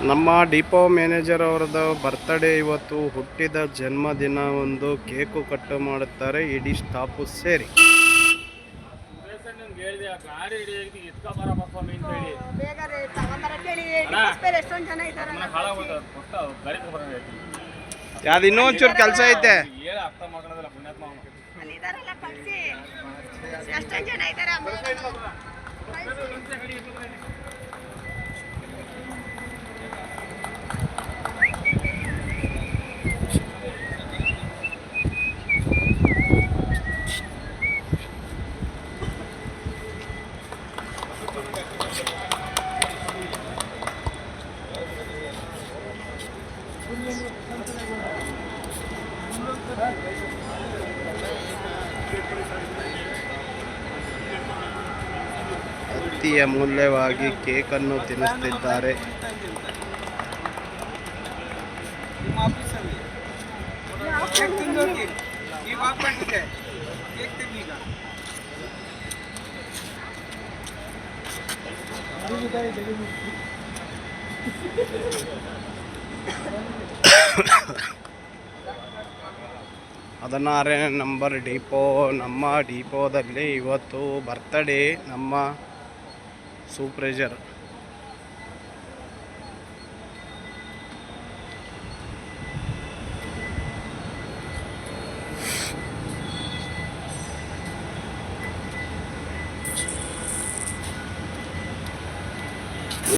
ನಮ್ಮ depot manager ಅವರದ್ದು birthday ಇವತ್ತು. ಹುಟ್ಟಿದ ಜನ್ಮದಿನ ಒಂದು ಕೇಕು ಕಟ್ ಮಾಡುತ್ತಾರೆ ಇಡೀ ಸ್ಟಾಫು ಸೇರಿ. ಯಾವ್ದು ಇನ್ನೂ ಒಂಚೂರು ಕೆಲಸ ಐತೆ. ಅತಿ ಅಮೂಲ್ಯವಾಗಿ ಕೇಕನ್ನು ತಿನ್ನಿಸುತ್ತಿದ್ದಾರೆ. ಹದಿನಾರನೇ ನಂಬರ್ ಡಿಪೋ. ನಮ್ಮ ಡಿಪೋದಲ್ಲಿ ಇವತ್ತು ಬರ್ತ್ಡೇ ನಮ್ಮ ಸೂಪರ್ವೈಸರ್